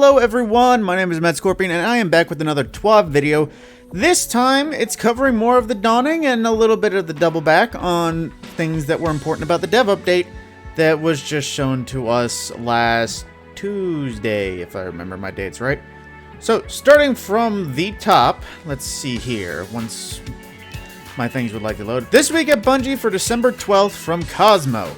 Hello everyone, my name is Matt Scorpion and I am back with another TWAB video. This time it's covering more of the Dawning and a little bit of the double back on things that were important about the dev update that was just shown to us last Tuesday, if I remember my dates right. So starting from the top, let's see here, once my things would like to load. This week at Bungie for December 12th from Cosmo.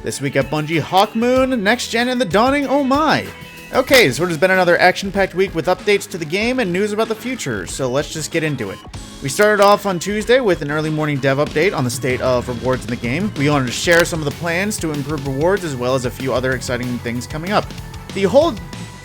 This week at Bungie, Hawkmoon, Next Gen, and the Dawning, oh my! Okay, so it has been another action-packed week with updates to the game and news about the future, so let's just get into it. We started off on Tuesday with an early morning dev update on the state of rewards in the game. We wanted to share some of the plans to improve rewards as well as a few other exciting things coming up. The whole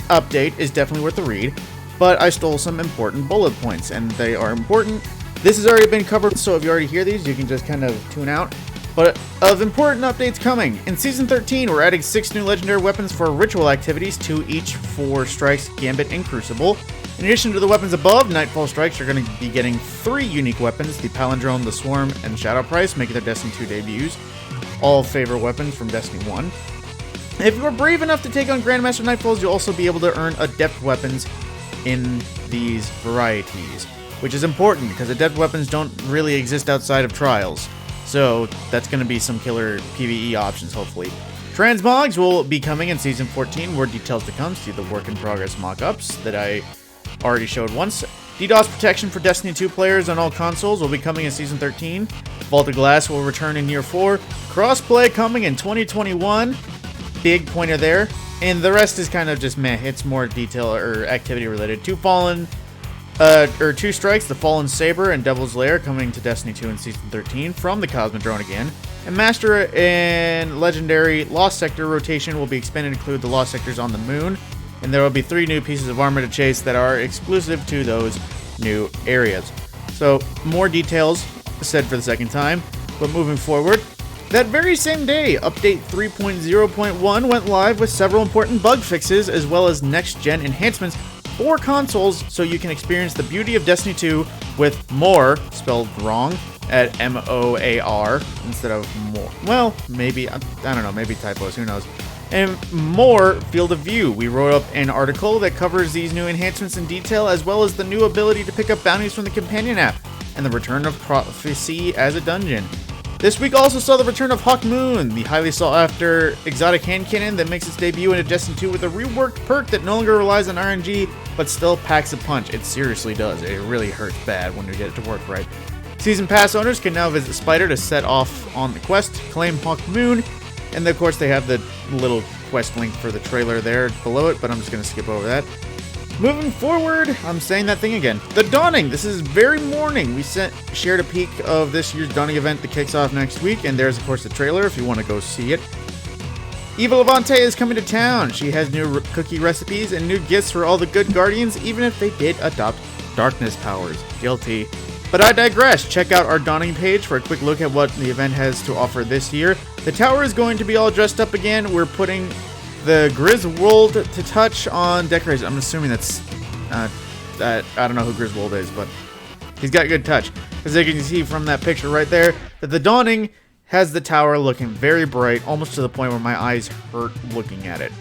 update is definitely worth a read, but I stole some important bullet points, and they are important. This has already been covered, so if you already hear these, you can just kind of tune out. But of important updates coming, in Season 13, we're adding 6 new legendary weapons for ritual activities, 2 each for Strikes, Gambit, and Crucible. In addition to the weapons above, Nightfall Strikes are going to be getting 3 unique weapons, the Palindrome, the Swarm, and Shadow Price, making their Destiny 2 debuts. All favorite weapons from Destiny 1. If you are brave enough to take on Grandmaster Nightfalls, you'll also be able to earn Adept weapons in these varieties, which is important because Adept weapons don't really exist outside of Trials. So that's going to be some killer PvE options, hopefully. Transmogs will be coming in Season 14, more details to come. See the work-in-progress mock-ups that I already showed once. DDoS protection for Destiny 2 players on all consoles will be coming in Season 13. Vault of Glass will return in Year 4. Crossplay coming in 2021. Big pointer there. And the rest is kind of just meh. It's more detail or activity related. 2 strikes, the Fallen Saber and Devil's Lair coming to Destiny 2 in Season 13 from the Cosmodrome again. And Master and Legendary Lost Sector rotation will be expanded to include the Lost Sectors on the Moon. And there will be 3 new pieces of armor to chase that are exclusive to those new areas. So, more details said for the second time. But moving forward, that very same day, Update 3.0.1 went live with several important bug fixes as well as next-gen enhancements for consoles, so you can experience the beauty of Destiny 2 with more, spelled wrong, at M-O-A-R, instead of more. Well, maybe, I don't know, maybe typos, who knows. And more field of view. We wrote up an article that covers these new enhancements in detail, as well as the new ability to pick up bounties from the companion app, and the return of Prophecy as a dungeon. This week also saw the return of Hawkmoon, the highly sought-after exotic hand cannon that makes its debut into Destiny 2 with a reworked perk that no longer relies on RNG, but still packs a punch. It seriously does. It really hurts bad when you get it to work right. Season Pass owners can now visit Spider to set off on the quest, claim Hawkmoon, and of course they have the little quest link for the trailer there below it, but I'm just going to skip over that. Moving forward, I'm saying that thing again. The Dawning! This is very morning. We shared a peek of this year's Dawning event that kicks off next week, and there's of course the trailer if you want to go see it. Eva Levante is coming to town. She has new cookie recipes and new gifts for all the good Guardians, even if they did adopt darkness powers. Guilty. But I digress. Check out our Dawning page for a quick look at what the event has to offer this year. The tower is going to be all dressed up again. We're putting the Griswold to touch on decoration. I'm assuming that's I don't know who Griswold is, but he's got good touch. As you can see from that picture right there, that the Dawning has the tower looking very bright, almost to the point where my eyes hurt looking at it.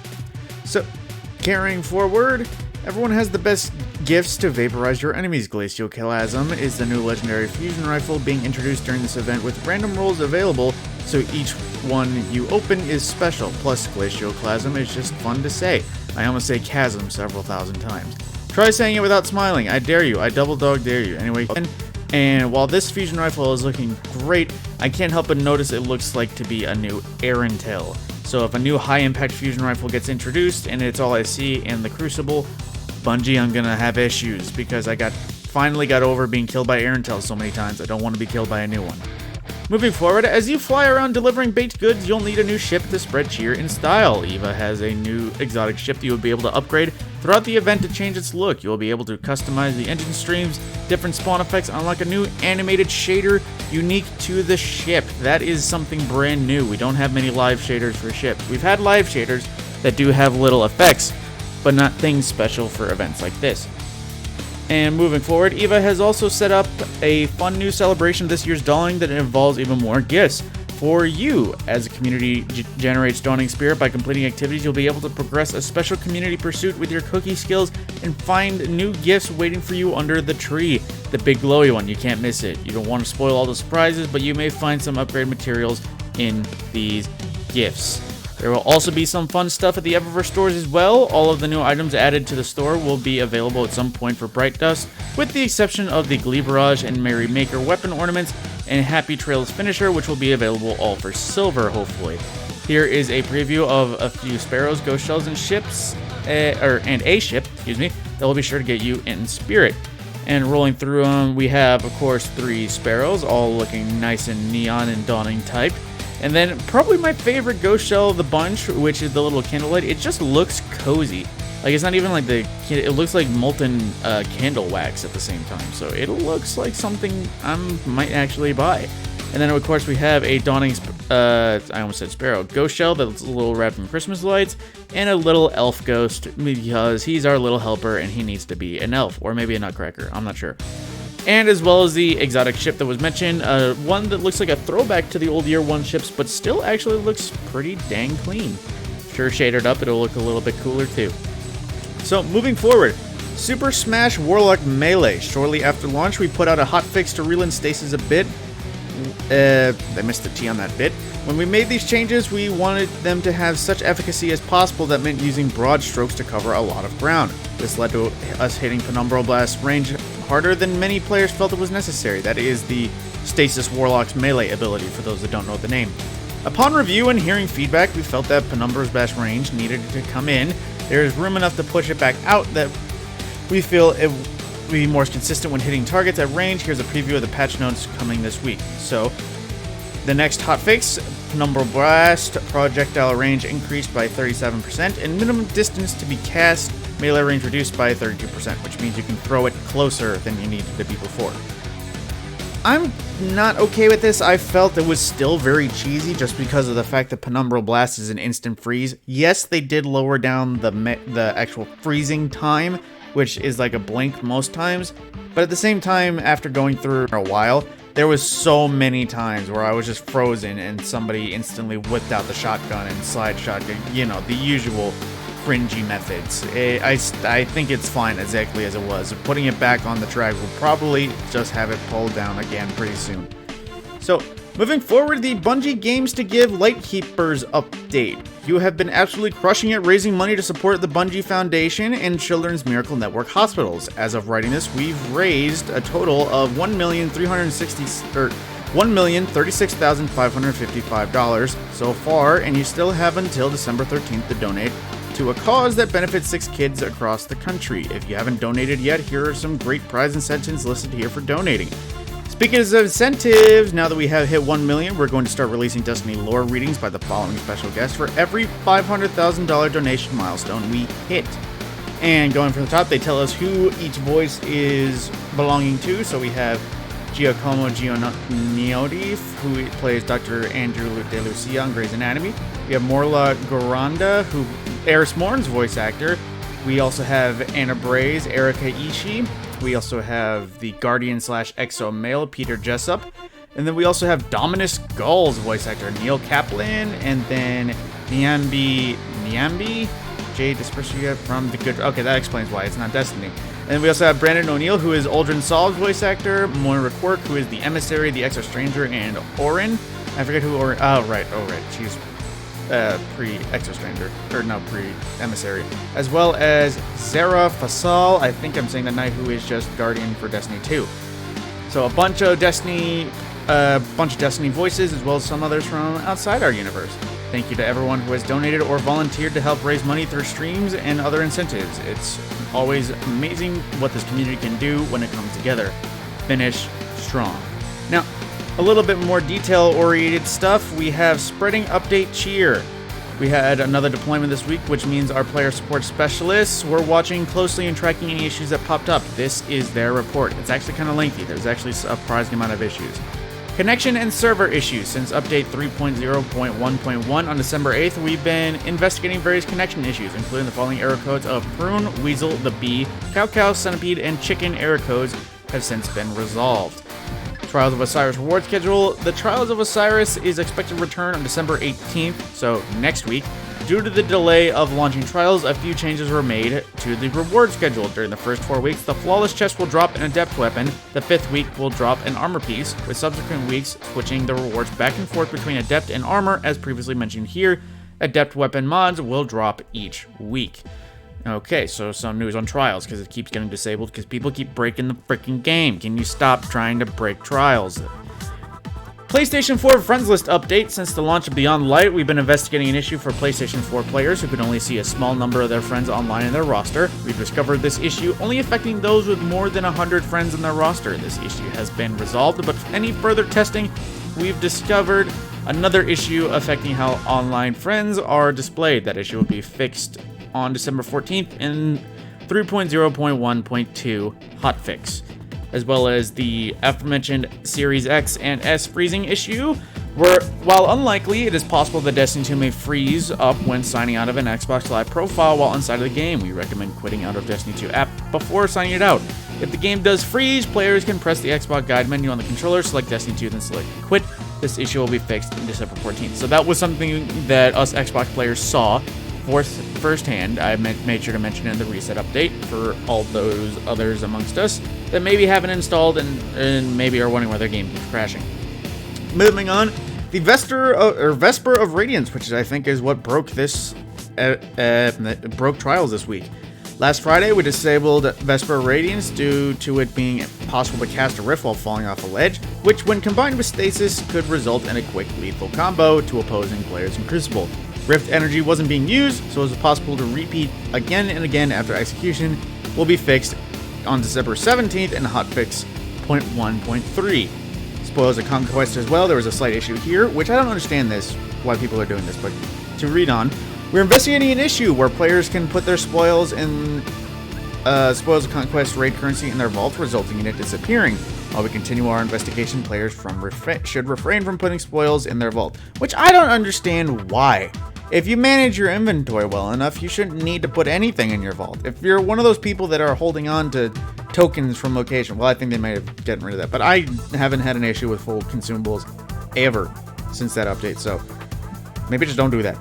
So, carrying forward, everyone has the best gifts to vaporize your enemies. Glacial Chasm is the new legendary fusion rifle being introduced during this event with random rolls available, so each one you open is special. Plus, Glacial Chasm is just fun to say. I almost say chasm several thousand times. Try saying it without smiling. I dare you. I double dog dare you. Anyway, and while this fusion rifle is looking great, I can't help but notice it looks like to be a new air intel. So if a new high-impact fusion rifle gets introduced and it's all I see in the Crucible, Bungie, I'm gonna have issues because I finally got over being killed by air intel so many times. I don't want to be killed by a new one. Moving forward, as you fly around delivering baked goods, you'll need a new ship to spread cheer in style. Eva has a new exotic ship that you'll be able to upgrade throughout the event to change its look. You'll be able to customize the engine streams, different spawn effects, unlock a new animated shader unique to the ship. That is something brand new. We don't have many live shaders for ships. We've had live shaders that do have little effects, but not things special for events like this. And moving forward, Eva has also set up a fun new celebration this year's Dawning that involves even more gifts. for you. As the community generates Dawning Spirit by completing activities, you'll be able to progress a special community pursuit with your cookie skills and find new gifts waiting for you under the tree. The big glowy one, you can't miss it. You don't want to spoil all the surprises, but you may find some upgrade materials in these gifts. There will also be some fun stuff at the Eververse stores as well. All of the new items added to the store will be available at some point for Bright Dust, with the exception of the Glee Barrage and Merry Maker weapon ornaments and Happy Trails finisher, which will be available all for silver, hopefully. Here is a preview of a few Sparrows, Ghost Shells, and ships, and a ship, that will be sure to get you in spirit. And rolling through them, we have, of course, 3 Sparrows, all looking nice and neon and dawning typed. And then probably my favorite Ghost Shell of the bunch, which is the little candlelight. It just looks cozy. Like, it's not even like it looks like molten candle wax at the same time. So it looks like something I might actually buy. And then, of course, we have a dawning, I almost said Sparrow, Ghost Shell that's a little wrapped in Christmas lights, and a little elf ghost because he's our little helper and he needs to be an elf, or maybe a nutcracker, I'm not sure. And as well as the exotic ship that was mentioned, one that looks like a throwback to the old Year 1 ships, but still actually looks pretty dang clean. Sure, shaded up, it'll look a little bit cooler too. So, moving forward, Super Smash Warlock Melee. Shortly after launch, we put out a hotfix to reel in stasis a bit. I missed the T on that bit. When we made these changes, we wanted them to have such efficacy as possible. That meant using broad strokes to cover a lot of ground. This led to us hitting Penumbral Blast range harder than many players felt it was necessary. That is the Stasis Warlock's melee ability, for those that don't know the name. Upon review and hearing feedback, we felt that Penumbra's Blast range needed to come in. There is room enough to push it back out that we feel it will be more consistent when hitting targets at range. Here's a preview of the patch notes coming this week. So, the next hotfix, Penumbral Blast, projectile range increased by 37%, and minimum distance to be cast, melee range reduced by 32%, which means you can throw it closer than you needed to be before. I'm not okay with this. I felt it was still very cheesy just because of the fact that Penumbral Blast is an instant freeze. Yes, they did lower down the actual freezing time, which is like a blink most times, but at the same time, after going through a while, there was so many times where I was just frozen and somebody instantly whipped out the shotgun and slide shotgun, the usual cringy methods. I think it's fine exactly as it was. Putting it back on the track will probably just have it pulled down again pretty soon. So, moving forward, the Bungie Games to Give Lightkeepers update. You have been absolutely crushing it, raising money to support the Bungie Foundation and Children's Miracle Network hospitals. As of writing this, we've raised a total of $1,036,555 so far, and you still have until December 13th to donate to a cause that benefits 6 kids across the country. If you haven't donated yet, here are some great prize incentives listed here for donating. Speaking of incentives, now that we have hit 1 million, we're going to start releasing Destiny lore readings by the following special guests for every $500,000 donation milestone we hit. And going from the top, they tell us who each voice is belonging to. So we have Giacomo Gianniotti, who plays Dr. Andrew De Lucia on Grey's Anatomy. We have Morla Goranda, who Eris Morn's voice actor. We also have Anna Braze, Erika Ishii. We also have the Guardian/Exo male, Peter Jessup. And then we also have Dominus Gull's voice actor, Neil Kaplan. And then Nyambi, Jay Dispersia from The Good... Okay, that explains why it's not Destiny. And then we also have Brandon O'Neill, who is Aldrin Saul's voice actor. Moira Quirk, who is the Emissary, the Exo Stranger, and Orin. I forget who Orin... Oh, right. She's pre-Exo Stranger. Or no, pre-Emissary. As well as Zara Fasal, I think I'm saying that night, who is just Guardian for Destiny 2. So a bunch of Destiny voices, as well as some others from outside our universe. Thank you to everyone who has donated or volunteered to help raise money through streams and other incentives. It's always amazing what this community can do when it comes together. Finish strong. Now, a little bit more detail-oriented stuff. We have Spreading Update Cheer. We had another deployment this week, which means our player support specialists were watching closely and tracking any issues that popped up. This is their report. It's actually kind of lengthy. There's actually a surprising amount of issues. Connection and server issues. Since update 3.0.1.1 on December 8th, we've been investigating various connection issues, including the following error codes of Prune, Weasel, the Bee, Cow, Centipede, and Chicken error codes have since been resolved. Trials of Osiris reward schedule. The Trials of Osiris is expected to return on December 18th, so next week. Due to the delay of launching Trials, a few changes were made to the reward schedule. During the first 4 weeks, the Flawless chest will drop an Adept weapon. The 5th week will drop an Armor piece, with subsequent weeks switching the rewards back and forth between Adept and Armor, as previously mentioned here. Adept weapon mods will drop each week. Okay, so some news on Trials, because it keeps getting disabled because people keep breaking the freaking game. Can you stop trying to break Trials? PlayStation 4 Friends List update. Since the launch of Beyond Light, we've been investigating an issue for PlayStation 4 players who can only see a small number of their friends online in their roster. We've discovered this issue only affecting those with more than 100 friends in their roster. This issue has been resolved, but for any further testing, we've discovered another issue affecting how online friends are displayed. That issue will be fixed on December 14th in 3.0.1.2 hotfix, as well as the aforementioned Series X and S freezing issue, where, while unlikely, it is possible that Destiny 2 may freeze up when signing out of an Xbox Live profile while inside of the game. We recommend quitting out of Destiny 2 app before signing it out. If the game does freeze, players can press the Xbox guide menu on the controller, select Destiny 2, then select quit. This issue will be fixed in December 14th. So that was something that us Xbox players saw firsthand. I made sure to mention it in the reset update for all those others amongst us that maybe haven't installed and maybe are wondering why their game keeps crashing. Moving on, the Vesper of Radiance, which I think is what broke this broke Trials this week. Last Friday, we disabled Vesper of Radiance due to it being possible to cast a rift while falling off a ledge, which when combined with stasis could result in a quick lethal combo to opposing players in Crucible. Rift energy wasn't being used, so it was possible to repeat again and again after execution. Will be fixed on December 17th in hotfix 0.1.3. Spoils of Conquest as well. There was a slight issue here, which I don't understand why people are doing this, but to read on, we're investigating an issue where players can put their spoils in Spoils of Conquest raid currency in their vault, resulting in it disappearing. While we continue our investigation, players should refrain from putting spoils in their vault, which I don't understand why. If you manage your inventory well enough, you shouldn't need to put anything in your vault. If you're one of those people that are holding on to tokens from location, well, I think they might have gotten rid of that, but I haven't had an issue with full consumables ever since that update, so maybe just don't do that.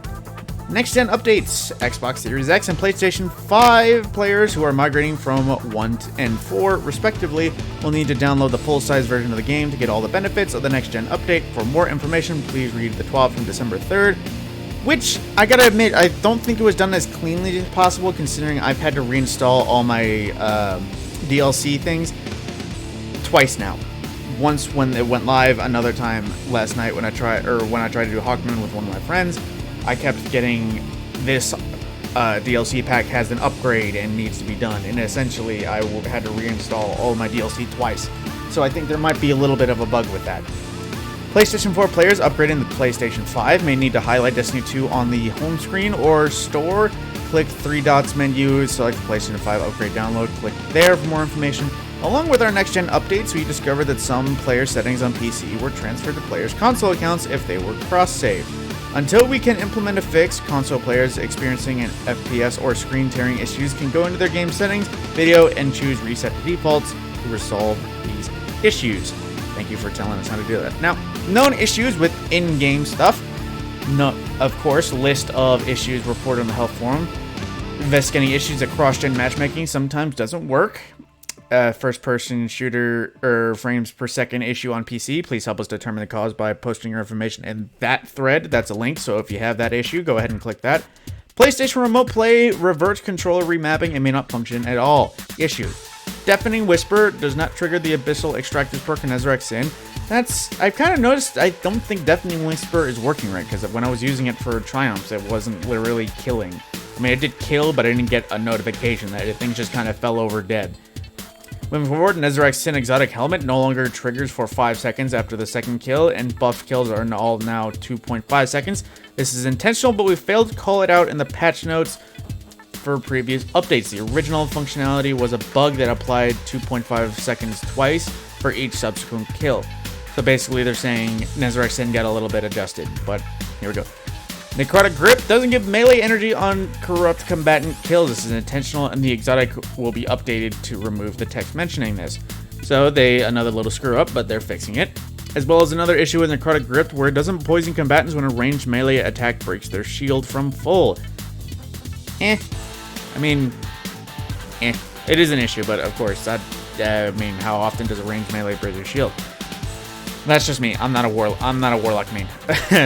Next gen updates. Xbox Series X and PlayStation 5 players who are migrating from 1 and 4 respectively will need to download the full-size version of the game to get all the benefits of the next gen update. For more information, please read the TWAB from December 3rd, which I gotta admit, I don't think it was done as cleanly as possible, considering I've had to reinstall all my DLC things twice now. Once when it went live, another time last night when I tried to do Hawkmoon with one of my friends. I kept getting this DLC pack has an upgrade and needs to be done, and essentially I had to reinstall all my DLC twice. So I think there might be a little bit of a bug with that. PlayStation 4 players upgrading the PlayStation 5 may need to highlight Destiny 2 on the home screen or store. Click 3 dots menu, select PlayStation 5 upgrade download, click there for more information. Along with our next gen updates, we discovered that some player settings on PC were transferred to players' console accounts if they were cross-saved. Until we can implement a fix, console players experiencing an FPS or screen tearing issues can go into their game settings, video, and choose reset to defaults to resolve these issues. Thank you for telling us how to do that. Now, known issues with in-game stuff. No, of course, list of issues reported on the health forum. Investigating issues at cross-gen matchmaking sometimes doesn't work. First-person shooter or frames per second issue on PC. Please help us determine the cause by posting your information in that thread. That's a link, so if you have that issue, go ahead and click that. PlayStation Remote Play reverts controller remapping and may not function at all. Issue. Deafening Whisper does not trigger the Abyssal Extractors perk in Resurrect Sin. I've kind of noticed, I don't think Deafening Whisper is working right, because when I was using it for Triumphs, it wasn't literally killing. I mean, it did kill, but I didn't get a notification that things just kind of fell over dead. Moving forward, Nezarec Sin Exotic Helmet no longer triggers for 5 seconds after the second kill, and buffed kills are all now 2.5 seconds. This is intentional, but we failed to call it out in the patch notes for previous updates. The original functionality was a bug that applied 2.5 seconds twice for each subsequent kill. So basically they're saying Nezarec Sin got a little bit adjusted, but here we go. Necrotic Grip doesn't give melee energy on corrupt combatant kills. This is intentional, and the exotic will be updated to remove the text mentioning this. So another little screw up, but they're fixing it. As well as another issue with Necrotic Grip where it doesn't poison combatants when a ranged melee attack breaks their shield from full. I mean, it is an issue, but of course, I mean, how often does a ranged melee break your shield? That's just me. I'm not a Warlock main.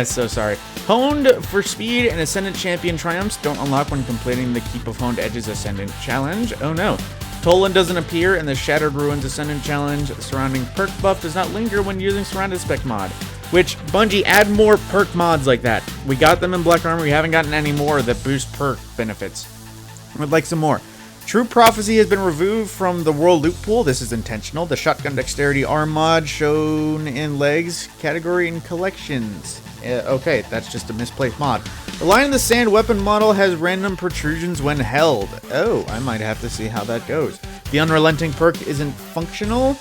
So sorry. Honed for speed and Ascendant Champion triumphs don't unlock when completing the Keep of Honed Edges Ascendant challenge. Oh no. Toland doesn't appear in the Shattered Ruins Ascendant challenge. The surrounding perk buff does not linger when using Surrounded Spec mod. Which, Bungie, add more perk mods like that. We got them in Black Armor. We haven't gotten any more that boost perk benefits. I'd like some more. True Prophecy has been removed from the World Loot Pool. This is intentional. The Shotgun Dexterity Arm mod shown in Legs category in Collections. Okay, that's just a misplaced mod. The Line in the Sand weapon model has random protrusions when held. Oh, I might have to see how that goes. The Unrelenting perk isn't functional.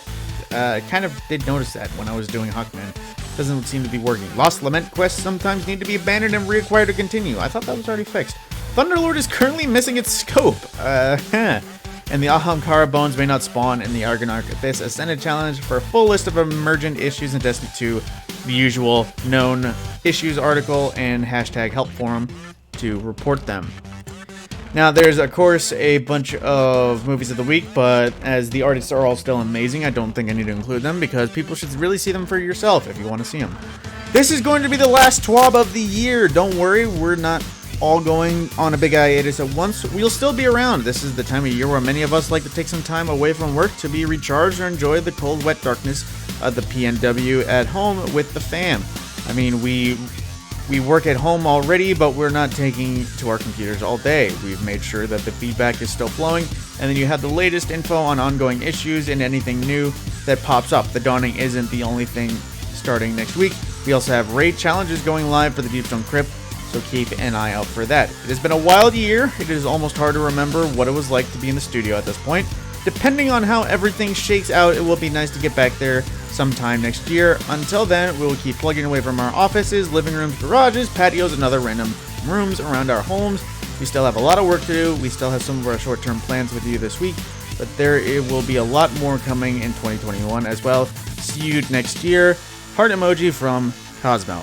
Kind of did notice that when I was doing Hawkmoon. Doesn't seem to be working. Lost Lament quests sometimes need to be abandoned and reacquired to continue. I thought that was already fixed. Thunderlord is currently missing its scope. And the Ahamkara bones may not spawn in the Argonarch Abyss Ascended Challenge. For a full list of emergent issues in Destiny 2, the usual known issues article and hashtag help forum to report them. Now, there's, of course, a bunch of movies of the week, but as the artists are all still amazing, I don't think I need to include them because people should really see them for yourself if you want to see them. This is going to be the last TWAB of the year. Don't worry, we're not all going on a big hiatus at once. We'll still be around. This is the time of year where many of us like to take some time away from work to be recharged or enjoy the cold, wet darkness of the PNW at home with the fam. I mean, we work at home already, but we're not taking to our computers all day. We've made sure that the feedback is still flowing, and then you have the latest info on ongoing issues and anything new that pops up. The Dawning isn't the only thing starting next week. We also have raid challenges going live for the Deepstone Crypt, so keep an eye out for that. It has been a wild year. It is almost hard to remember what it was like to be in the studio at this point. Depending on how everything shakes out, it will be nice to get back there sometime next year. Until then, we will keep plugging away from our offices, living rooms, garages, patios, and other random rooms around our homes. We still have a lot of work to do. We still have some of our short-term plans with you this week, but it will be a lot more coming in 2021 as well. See you next year. Heart emoji from Cosmo.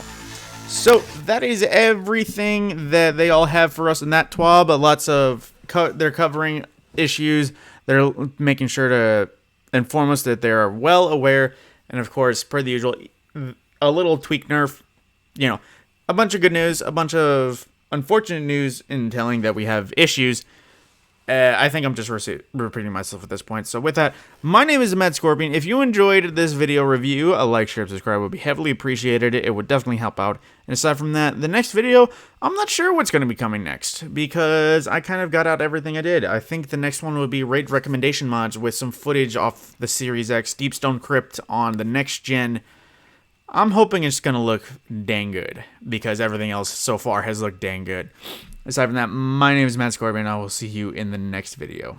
So that is everything that they all have for us in that TWAB. Lots of they're covering issues. They're making sure to inform us that they are well aware. And of course, per the usual, a little tweak nerf, a bunch of good news, a bunch of unfortunate news in telling that we have issues. I think I'm just repeating myself at this point. So with that, my name is Mad Scorpion. If you enjoyed this video review, a like, share, subscribe would be heavily appreciated. It would definitely help out. And aside from that, the next video, I'm not sure what's going to be coming next because I kind of got out everything I did. I think the next one would be raid recommendation mods with some footage off the Series X Deepstone Crypt on the next gen. I'm hoping it's going to look dang good because everything else so far has looked dang good. Aside from that, my name is Matt Scorpion, and I will see you in the next video.